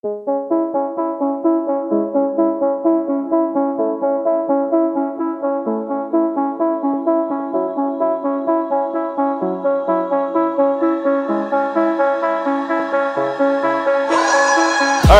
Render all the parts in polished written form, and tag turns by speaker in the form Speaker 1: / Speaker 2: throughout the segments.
Speaker 1: All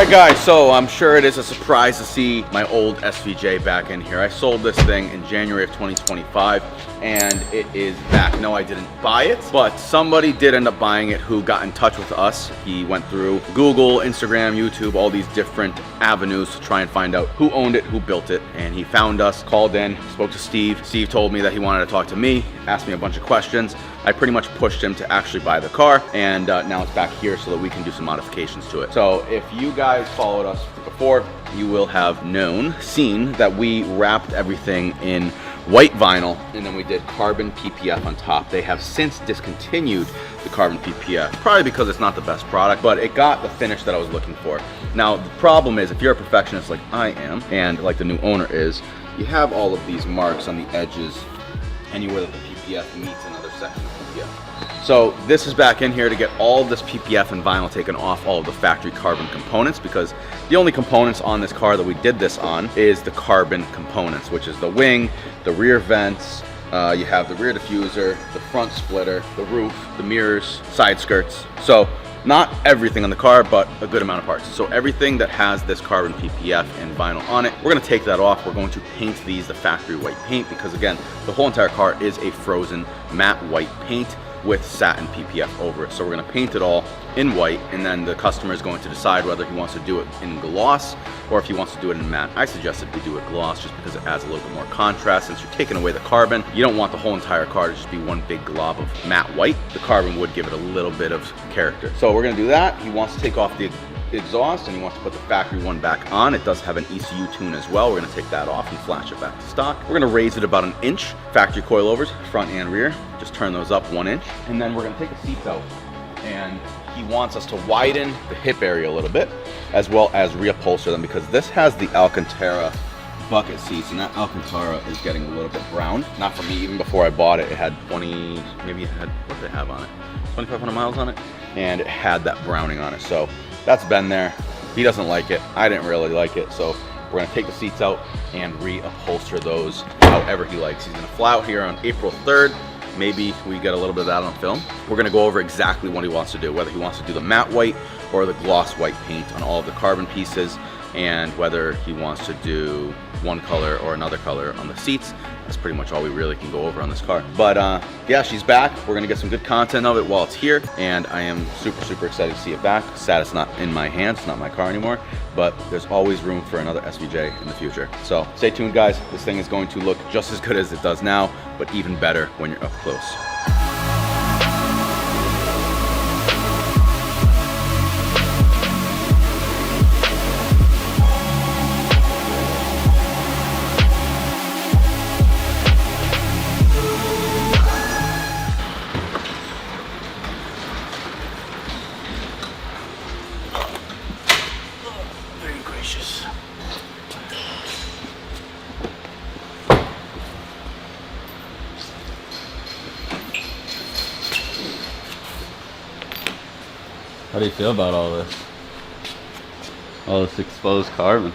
Speaker 1: right, guys, so I'm sure it is a surprise to see my old SVJ back in here. I sold this thing in January of 2025, and it is back. No, I didn't buy it, but somebody did end up buying it who got in touch with us. He went through Google, Instagram, YouTube, all these different avenues to try and find out who owned it, who built it, and he found us, called in, spoke to Steve. Steve told me that he wanted to talk to me, asked me a bunch of questions. I pretty much pushed him to actually buy the car, and now it's back here so that we can do some modifications to it. So if you guys followed us before, you will have seen that we wrapped everything in white vinyl, and then we did carbon PPF on top. They have since discontinued the carbon PPF, probably because it's not the best product, but it got the finish that I was looking for. Now, the problem is, if you're a perfectionist like I am, and like the new owner is, you have all of these marks on the edges, anywhere that the PPF meets another section of PPF. So this is back in here to get all of this PPF and vinyl taken off all of the factory carbon components, because the only components on this car that we did this on is the carbon components, which is the wing, the rear vents, you have the rear diffuser, the front splitter, the roof, the mirrors, side skirts. So not everything on the car, but a good amount of parts. So everything that has this carbon PPF and vinyl on it, we're gonna take that off. We're going to paint these the factory white paint, because again, the whole entire car is a frozen matte white paint with satin PPF over it. So we're gonna paint it all in white, and then the customer is going to decide whether he wants to do it in gloss or if he wants to do it in matte. I suggested we do it gloss just because it adds a little bit more contrast. Since you're taking away the carbon, you don't want the whole entire car to just be one big glob of matte white. The carbon would give it a little bit of character. So we're gonna do that. He wants to take off the exhaust, and he wants to put the factory one back on. It does have an ECU tune as well. We're gonna take that off and flash it back to stock. We're gonna raise it about 1 inch. Factory coilovers, front and rear, just turn those up 1 inch. And then we're gonna take the seats out, and he wants us to widen the hip area a little bit, as well as reupholster them, because this has the Alcantara bucket seats, and that Alcantara is getting a little bit brown. Not for me, even before I bought it, it had 20, maybe it had, what did it have on it? 2,500 miles on it, and it had that browning on it. So that's been there. He doesn't like it. I didn't really like it. So we're gonna take the seats out and reupholster those however he likes. He's gonna fly out here on April 3rd. Maybe we get a little bit of that on film. We're gonna go over exactly what he wants to do, whether he wants to do the matte white or the gloss white paint on all of the carbon pieces, and whether he wants to do one color or another color on the seats. That's pretty much all we really can go over on this car. But yeah, she's back. We're gonna get some good content of it while it's here, and I am super, super excited to see it back. Sad it's not in my hands, it's not my car anymore, but there's always room for another SVJ in the future. So stay tuned, guys. This thing is going to look just as good as it does now, but even better when you're up close.
Speaker 2: How do you feel about all this? All this exposed carbon?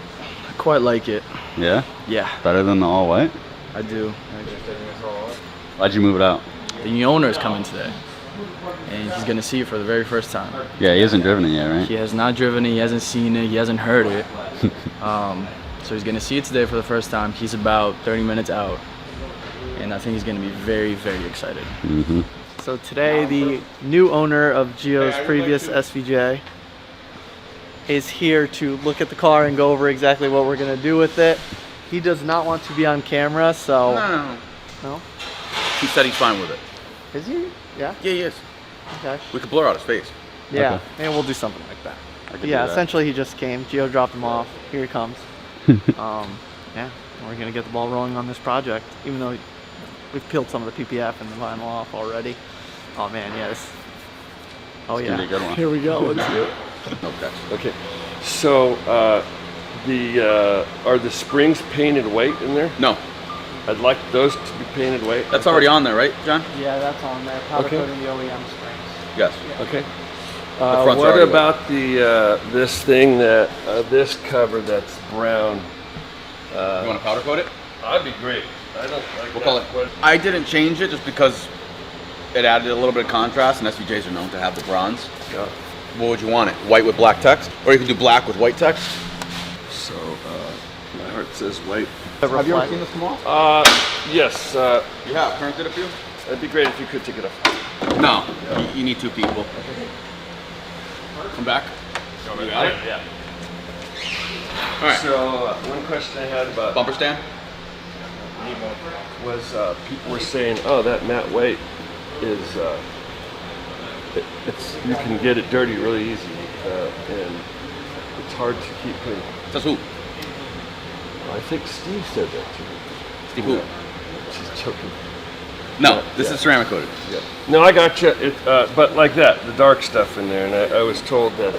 Speaker 3: I quite like it.
Speaker 2: Yeah?
Speaker 3: Yeah.
Speaker 2: Better than the all white?
Speaker 3: I do.
Speaker 2: Why'd you move it out?
Speaker 3: The new owner is coming today, and he's gonna see it for the very first time.
Speaker 2: Yeah, he hasn't driven it yet, right?
Speaker 3: He has not driven it, he hasn't seen it, he hasn't heard it. So he's gonna see it today for the first time. He's about 30 minutes out, and I think he's gonna be very, very excited.
Speaker 2: Mm-hmm.
Speaker 4: So today, the new owner of Gio's previous SVJ is here to look at the car and go over exactly what we're gonna do with it. He does not want to be on camera, so... No?
Speaker 1: He said he's fine with it.
Speaker 4: Is he? Yeah?
Speaker 1: Yeah, he is.
Speaker 4: Okay.
Speaker 1: We could blur out his face.
Speaker 4: Yeah,
Speaker 2: Okay.
Speaker 4: maybe we'll do something like that.
Speaker 1: I
Speaker 4: Yeah, essentially he just came. Gio dropped him off. Here he comes. Yeah, we're gonna get the ball rolling on this project, even though we've peeled some of the PPF and the vinyl off already. Oh man, yes. Oh
Speaker 2: It's
Speaker 4: yeah.
Speaker 2: gonna be a good one.
Speaker 4: Here we go. Let's do it.
Speaker 1: Okay.
Speaker 5: Okay, so are the springs painted white in there?
Speaker 1: No,
Speaker 5: I'd like those to be painted white.
Speaker 1: that's already on there, right, John?
Speaker 4: Yeah, that's on there. Powder
Speaker 5: Okay.
Speaker 4: coating the OEM springs.
Speaker 1: Yes.
Speaker 5: Okay.
Speaker 1: fronts are
Speaker 5: What
Speaker 1: already
Speaker 5: about the this thing that this cover that's brown?
Speaker 1: You want to powder coat it?
Speaker 5: That'd be great. I don't like
Speaker 1: We'll call it. I didn't change it just because it added a little bit of contrast, and SVJs are known to have the bronze.
Speaker 5: Yeah.
Speaker 1: What would you want it? White with black text? Or you could do black with white text?
Speaker 5: So my heart says white.
Speaker 1: Have you ever seen this come off?
Speaker 5: Yes.
Speaker 1: You have. Current did a few?
Speaker 5: It'd be great if you could take it off.
Speaker 1: No. You need two people. Come back. You got it?
Speaker 5: Yeah.
Speaker 1: All right.
Speaker 5: So one question I had about
Speaker 1: Bumper stand?
Speaker 5: was people were saying, oh, that matte white is it's you can get it dirty really easy, and it's hard to keep clean.
Speaker 1: Says who?
Speaker 5: I think Steve said that too.
Speaker 1: Steve who?
Speaker 5: She's joking.
Speaker 1: No, this is ceramic coated.
Speaker 5: Yeah. No, I got you. But like that, the dark stuff in there, and I was told that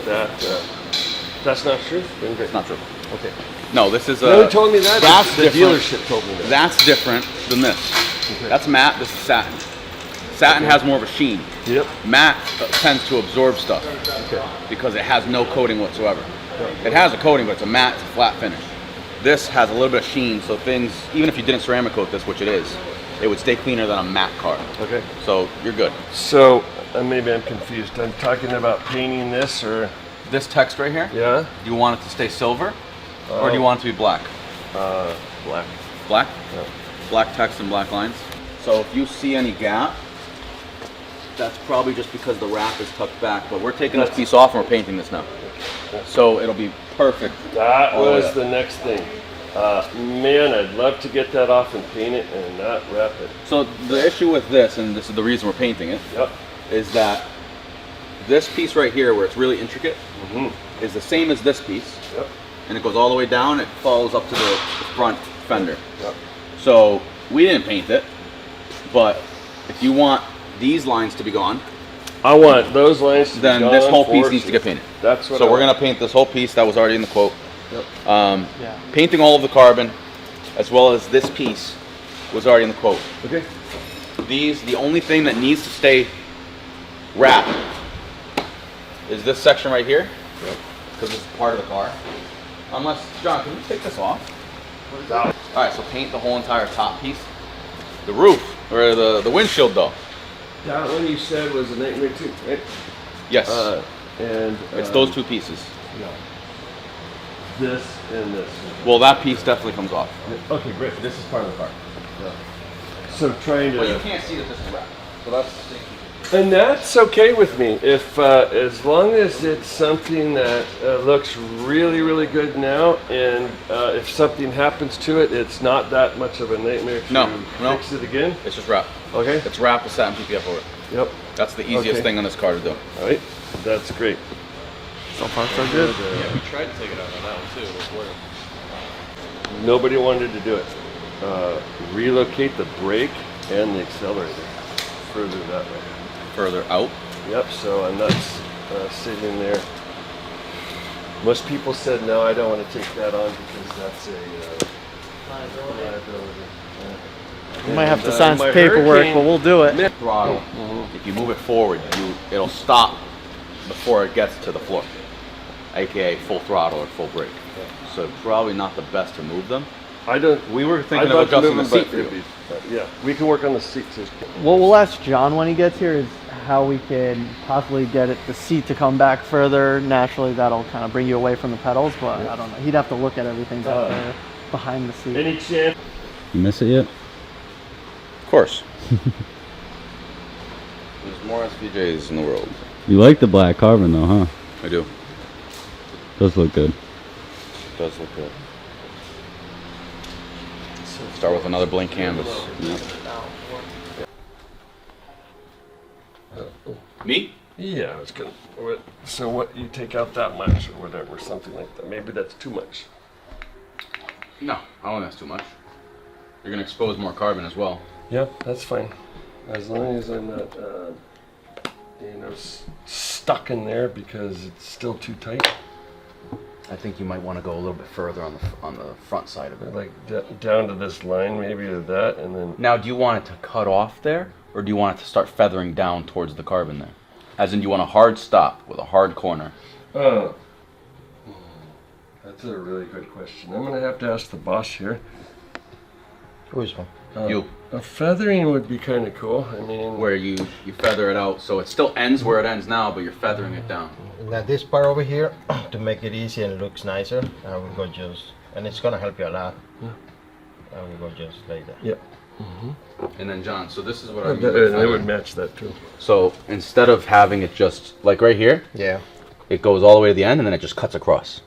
Speaker 5: that's not true.
Speaker 1: It's not true.
Speaker 5: Okay.
Speaker 1: No, this is
Speaker 5: No one told me that.
Speaker 1: That's
Speaker 5: the
Speaker 1: different.
Speaker 5: dealership told me that.
Speaker 1: That's different than this.
Speaker 5: Okay.
Speaker 1: That's matte, this is satin. Satin has more of a sheen.
Speaker 5: Yep.
Speaker 1: Matte tends to absorb stuff
Speaker 5: Okay.
Speaker 1: because it has no coating whatsoever. It has a coating, but it's a matte, it's a flat finish. This has a little bit of sheen, so things, even if you didn't ceramic coat this, which it is, it would stay cleaner than a matte car.
Speaker 5: Okay.
Speaker 1: So you're good.
Speaker 5: So maybe I'm confused. I'm talking about painting this, or
Speaker 1: This text right here,
Speaker 5: yeah,
Speaker 1: do you want it to stay silver or do you want it to be black?
Speaker 5: black.
Speaker 1: Black?
Speaker 5: Yeah.
Speaker 1: Black text and black lines. So if you see any gap, that's probably just because the wrap is tucked back, but we're taking this piece off and we're painting this now. So it'll be perfect.
Speaker 5: That
Speaker 1: all the way
Speaker 5: was
Speaker 1: up.
Speaker 5: the next thing. Man, I'd love to get that off and paint it and not wrap it.
Speaker 1: So the issue with this, and this is the reason we're painting it,
Speaker 5: Yep.
Speaker 1: is that this piece right here where it's really intricate
Speaker 5: Mm-hmm.
Speaker 1: is the same as this piece,
Speaker 5: Yep.
Speaker 1: and it goes all the way down, it follows up to the front fender.
Speaker 5: Yep.
Speaker 1: So we didn't paint it, but if you want these lines to be gone,
Speaker 5: I want those lines to
Speaker 1: then
Speaker 5: be gone
Speaker 1: this whole piece
Speaker 5: for
Speaker 1: needs to get painted.
Speaker 5: That's what
Speaker 1: So
Speaker 5: I
Speaker 1: we're
Speaker 5: want.
Speaker 1: gonna paint this whole piece that was already in the quote.
Speaker 5: Yep.
Speaker 4: Yeah.
Speaker 1: Painting all of the carbon, as well as this piece, was already in the quote.
Speaker 5: Okay.
Speaker 1: The only thing that needs to stay wrapped is this section right here, because it's part of the car. Unless, John, can you take this off? All right, so paint the whole entire top piece. The roof, or the windshield though.
Speaker 5: That one you said was a nightmare too, right?
Speaker 1: Yes,
Speaker 5: And
Speaker 1: it's those two pieces.
Speaker 5: Yeah. This and this.
Speaker 1: Well, that piece definitely comes off.
Speaker 5: Okay, great.
Speaker 1: This is part of the car.
Speaker 5: So trying to.
Speaker 1: But you can't see that this is wrapped. So that's.
Speaker 5: And that's okay with me, if as long as it's something that looks really, really good now, and if something happens to it, it's not that much of a nightmare to
Speaker 1: No.
Speaker 5: fix it again.
Speaker 1: It's just wrapped.
Speaker 5: Okay.
Speaker 1: It's wrapped with satin PPF over it.
Speaker 5: Yep.
Speaker 1: That's the easiest
Speaker 5: Okay.
Speaker 1: thing on this car to do.
Speaker 5: All right. That's great.
Speaker 4: So far, so good.
Speaker 6: We tried to take it out on that one too. It worked.
Speaker 5: Nobody wanted to do it. Relocate the brake and the accelerator further that way.
Speaker 1: Further out.
Speaker 5: Yep, so I'm not sitting there. Most people said, no, I don't want to take that on because that's a liability.
Speaker 4: You might have to
Speaker 5: And,
Speaker 4: sign
Speaker 5: my
Speaker 4: some paperwork,
Speaker 5: Hurricane-
Speaker 4: but we'll do it.
Speaker 1: Throttle. If you move it forward, it'll stop before it gets to the floor, aka full throttle or full brake. So probably not the best to move them.
Speaker 5: I don't.
Speaker 1: We were thinking
Speaker 5: I'd
Speaker 1: of
Speaker 5: like to
Speaker 1: adjusting
Speaker 5: move
Speaker 1: the
Speaker 5: them,
Speaker 1: seat
Speaker 5: but
Speaker 1: for you.
Speaker 5: yeah, we can work on the seat too.
Speaker 4: What we'll ask John when he gets here is how we can possibly get the seat to come back further. Naturally, that'll kind of bring you away from the pedals, but I don't know. He'd have to look at everything back there behind the seat.
Speaker 5: Any chance?
Speaker 2: You miss it yet?
Speaker 1: Of course. There's more SVJs in the world.
Speaker 2: You like the black carbon though, huh?
Speaker 1: I do.
Speaker 2: Does look good.
Speaker 1: It does look good. Start with another blank canvas. Me?
Speaker 5: Yeah, I was gonna. So what? You take out that much or whatever, something like that. Maybe that's too much.
Speaker 1: No, I don't think that's too much. You're gonna expose more carbon as well.
Speaker 5: Yeah, that's fine. As long as I'm not, stuck in there because it's still too tight.
Speaker 1: I think you might want to go a little bit further on the front side of it.
Speaker 5: Like down to this line, maybe to that, and then.
Speaker 1: Now, do you want it to cut off there, or do you want it to start feathering down towards the carbon there? As in, you want a hard stop with a hard corner.
Speaker 5: Oh. That's a really good question. I'm going to have to ask the boss here.
Speaker 7: Which one?
Speaker 1: You.
Speaker 5: A feathering would be kind of cool. I mean,
Speaker 1: Where you feather it out, so it still ends where it ends now, but you're feathering it down.
Speaker 7: Now this part over here, to make it easy and looks nicer, I will go just, and it's gonna help you a lot. I will go just like that.
Speaker 5: yeah.
Speaker 1: And then John, so this is what I
Speaker 5: And
Speaker 1: mean by
Speaker 5: I would
Speaker 1: feathering.
Speaker 5: match that too.
Speaker 1: So instead of having it just like right here,
Speaker 7: Yeah.
Speaker 1: it goes all the way to the end and then it just cuts across.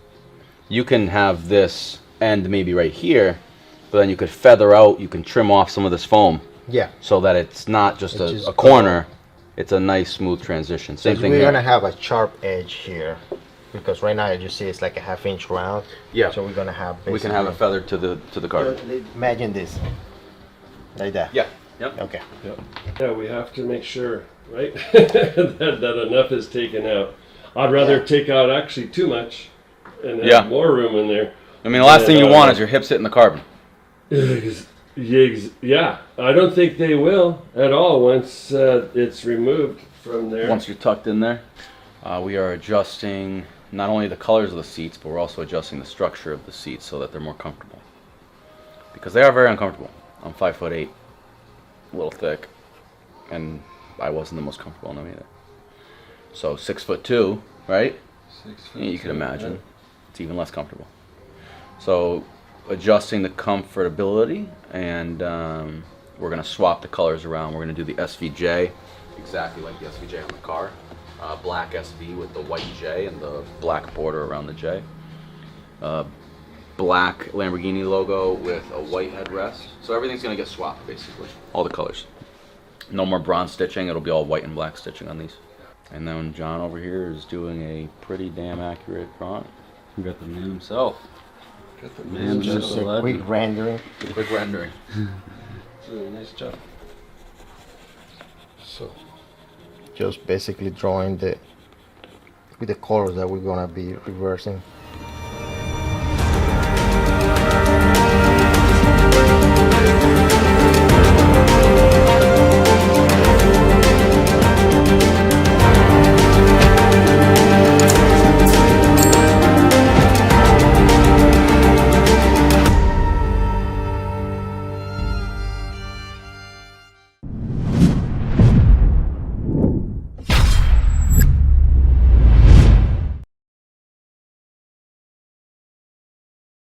Speaker 1: You can have this end maybe right here, but then you could feather out, you can trim off some of this foam
Speaker 7: Yeah.
Speaker 1: so that it's not just
Speaker 7: It's just
Speaker 1: a corner, it's a nice smooth transition. Same
Speaker 7: Because
Speaker 1: thing
Speaker 7: we're
Speaker 1: here.
Speaker 7: gonna have a sharp edge here, because right now you see it's like a 1/2 inch round.
Speaker 1: Yeah.
Speaker 7: So we're gonna have.
Speaker 1: We can have it feathered to the carbon.
Speaker 7: Imagine this, like that.
Speaker 1: Yeah. Yep.
Speaker 7: Okay.
Speaker 5: Yeah, we have to make sure, right, that enough is taken out. I'd rather take out actually too much and have
Speaker 1: Yeah.
Speaker 5: more room in there.
Speaker 1: I mean, the last thing you want is your hips hitting the carbon.
Speaker 5: Yeah, I don't think they will at all once it's removed from there.
Speaker 1: Once you're tucked in there, we are adjusting not only the colors of the seats, but we're also adjusting the structure of the seats so that they're more comfortable. Because they are very uncomfortable. I'm 5'8", a little thick, and I wasn't the most comfortable in them either. So 6'2", right?
Speaker 5: 6
Speaker 1: Yeah, you can imagine. It's even less comfortable. So adjusting the comfortability, and we're going to swap the colors around. We're going to do the SVJ, exactly like the SVJ on the car. Black SV with the white J and the black border around the J. Black Lamborghini logo with a white headrest. So everything's going to get swapped, basically. All the colors. No more bronze stitching. It'll be all white and black stitching on these. And then John over here is doing a pretty damn accurate drawing.
Speaker 2: We got the man himself.
Speaker 5: Got the
Speaker 2: Man,
Speaker 5: man
Speaker 7: Just a quick rendering.
Speaker 1: Quick rendering.
Speaker 5: really nice job.
Speaker 7: So, just basically drawing with the colors that we're gonna be reversing.